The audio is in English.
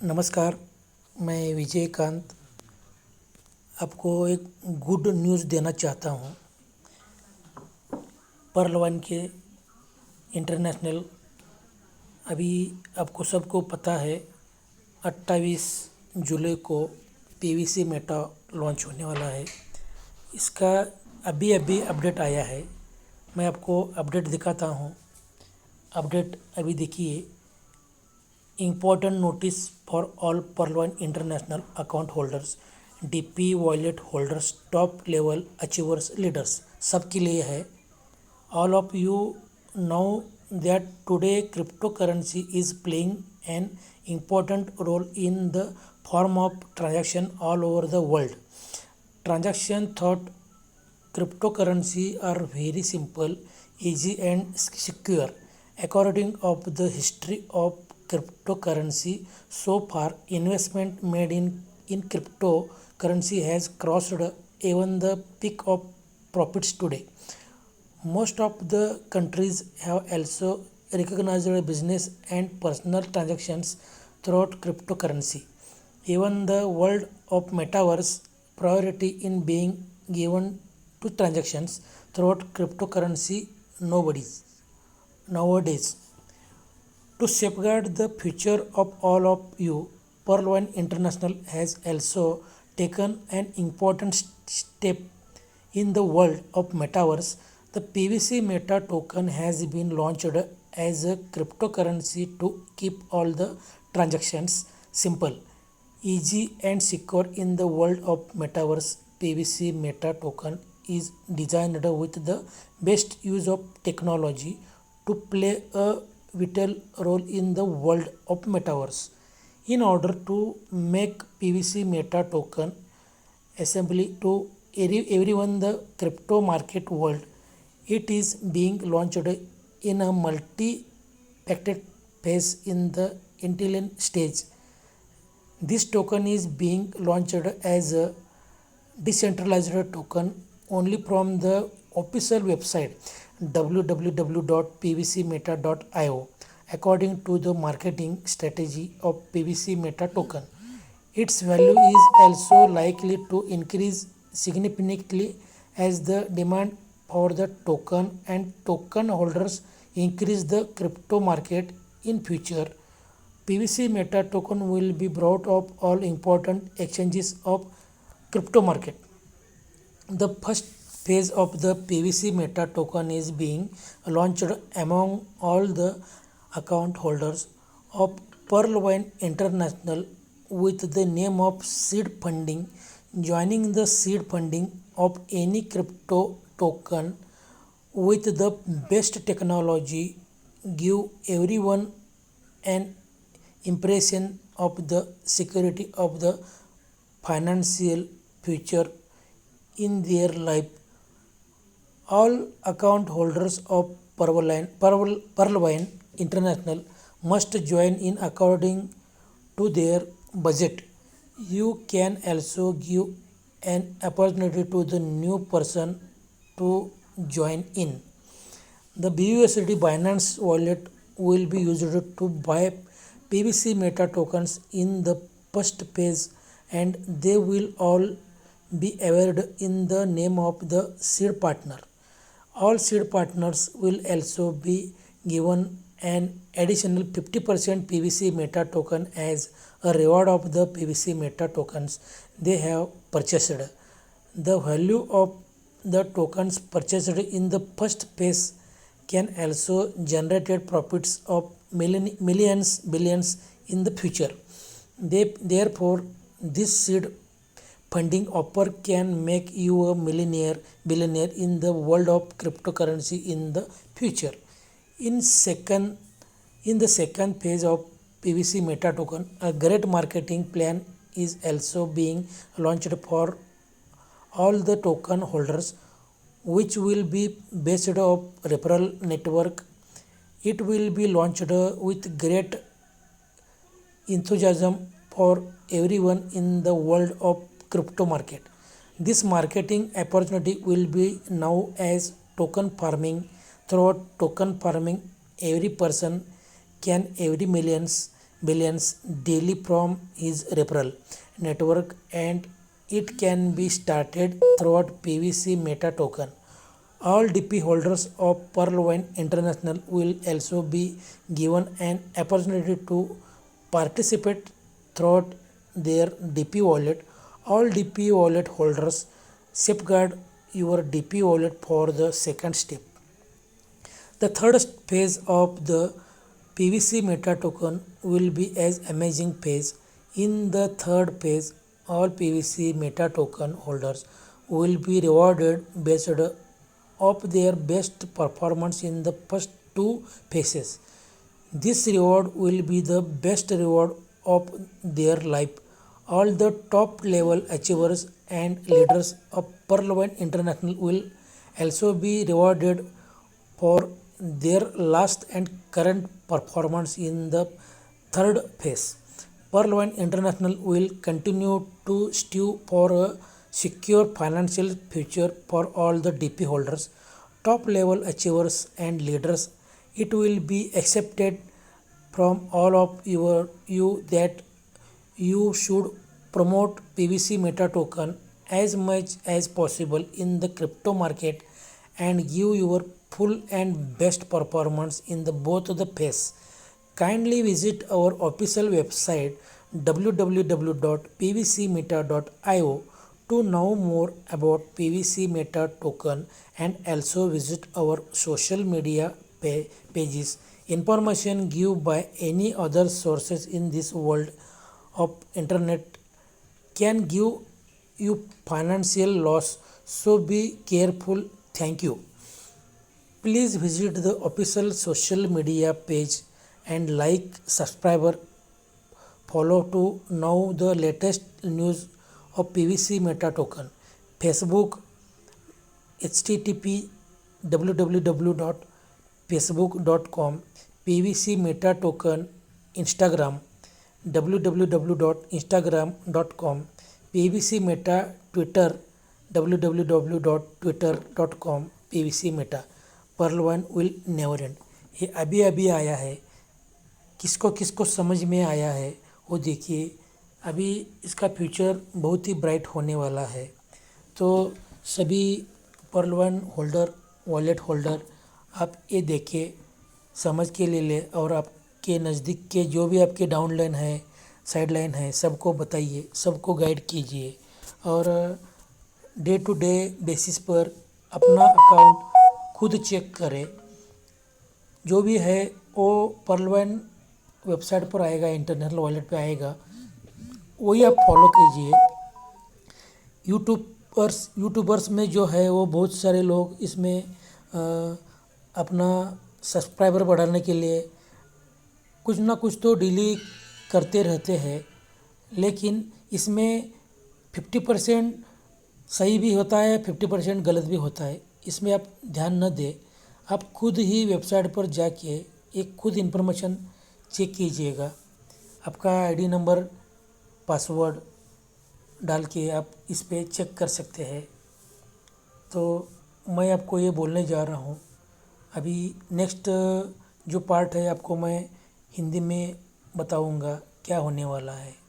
नमस्कार। मैं विजयकांत आपको एक गुड न्यूज़ देना चाहता हूँ। पर्ल वन के इंटरनेशनल अभी आपको सबको पता है 28 जुलाई को पीवीसी मेटा लॉन्च होने वाला है। इसका अभी अभी अपडेट आया है। मैं आपको अपडेट दिखाता हूँ। अपडेट अभी देखिए। Important notice for all Pearl 1 International account holders, DP wallet holders, top level achievers, leaders सबके लिए है। All of you know that today cryptocurrency is playing an important role in the form of transaction all over the world. Transaction thought cryptocurrency are very simple, easy and secure. According of the history of cryptocurrency, so far investment made in cryptocurrency has crossed even the peak of profits today. Most of the countries have also recognized business and personal transactions throughout cryptocurrency. Even the world of metaverse priority in being given to transactions throughout cryptocurrency nowadays. To safeguard the future of all of you, Pearl One International has also taken an important step in the world of metaverse. The PVC Meta token has been launched as a cryptocurrency to keep all the transactions simple, easy and secure in the world of metaverse. PVC Meta token is designed with the best use of technology to play a vital role in the world of metaverse. In order to make PVC Meta token assembly to everyone the crypto market world, it is being launched in a multi-factor phase in the intelligent stage. This token is being launched as a decentralized token only from the official website www.pvcmeta.io. According to the marketing strategy of PVC Meta token, its value is also likely to increase significantly as the demand for the token and token holders increase the crypto market in future. PVC Meta token will be brought up all important exchanges of crypto market. The first phase of the PVC Meta token is being launched among all the account holders of Pearl Wine International with the name of seed funding. Joining the seed funding of any crypto token with the best technology give everyone an impression of the security of the financial future in their life. All account holders of Pearlwine International must join in according to their budget. You can also give an opportunity to the new person to join in. The BUSD Binance wallet will be used to buy PVC Meta tokens in the first phase, and they will all be awarded in the name of the seed partner. All seed partners will also be given an additional 50% PVC Meta token as a reward of the PVC Meta tokens they have purchased. The value of the tokens purchased in the first phase can also generate profits of millions, billions in the future. Therefore, this seed funding offer can make you a billionaire in the world of cryptocurrency in the future. In second, in the second phase of PVC Meta token, a great marketing plan is also being launched for all the token holders, which will be based of referral network. It will be launched with great enthusiasm for everyone in the world of crypto market. This marketing opportunity will be now as token farming. Throughout token farming, every person can every millions billions daily from his referral network, and it can be started throughout PVC Meta token. All DP holders of Pearl Wine International will also be given an opportunity to participate throughout their DP wallet. All DP wallet holders safeguard your DP wallet for the second step. The third phase of the PVC Meta token will be as amazing phase. In the third phase, all PVC Meta token holders will be rewarded based of their best performance in the first two phases. This reward will be the best reward of their life. All the top level achievers and leaders of Pearl Wine International will also be rewarded for their last and current performance in the third phase. Pearl Wine International will continue to strive for a secure financial future for all the DP holders, top level achievers and leaders. It will be accepted from all of you that you should promote PVC Meta token as much as possible in the crypto market and give your full and best performance in the both of the phase. Kindly visit our official website www.pvcmeta.io to know more about PVC Meta token, and also visit our social media pages. Information given by any other sources in this world of internet can give you financial loss, so be careful. Thank you. Please visit the official social media page and like, subscribe, follow to know the latest news of PVC Meta token. Facebook, http www.facebook.com, PVC Meta token. Instagram, www.instagram.com, PVC Meta. Twitter, www.twitter.com, PVC Meta. Perl one will never and. ये अभी अभी आया है, किसको किसको समझ में आया है वो देखिए। अभी इसका फ्यूचर बहुत ही ब्राइट होने वाला है। तो सभी Perl one holder, wallet holder, आप ये देखिए, समझ के ले ले, और आपके नज़दीक के जो भी आपके डाउन लाइन है, साइड लाइन है, सबको बताइए, सबको गाइड कीजिए, और डे टू डे बेसिस पर अपना अकाउंट खुद चेक करें। जो भी है वो पर्ल वन वेबसाइट पर आएगा, इंटरनेशनल वॉलेट पे आएगा, वही आप फॉलो कीजिए। यूट्यूबर्स में जो है वो बहुत सारे लोग इसमें अपना सब्सक्राइबर बढ़ाने के लिए कुछ ना कुछ तो डेली करते रहते हैं, लेकिन इसमें 50% सही भी होता है, 50% गलत भी होता है। इसमें आप ध्यान न दें, आप खुद ही वेबसाइट पर जाके एक खुद इन्फॉर्मेशन चेक कीजिएगा। आपका आईडी नंबर, पासवर्ड डाल के आप इस पे चेक कर सकते हैं। तो मैं आपको ये बोलने जा रहा हूँ। अभी नेक्स्ट जो पार्ट है आपको मैं हिंदी में बताऊँगा क्या होने वाला है।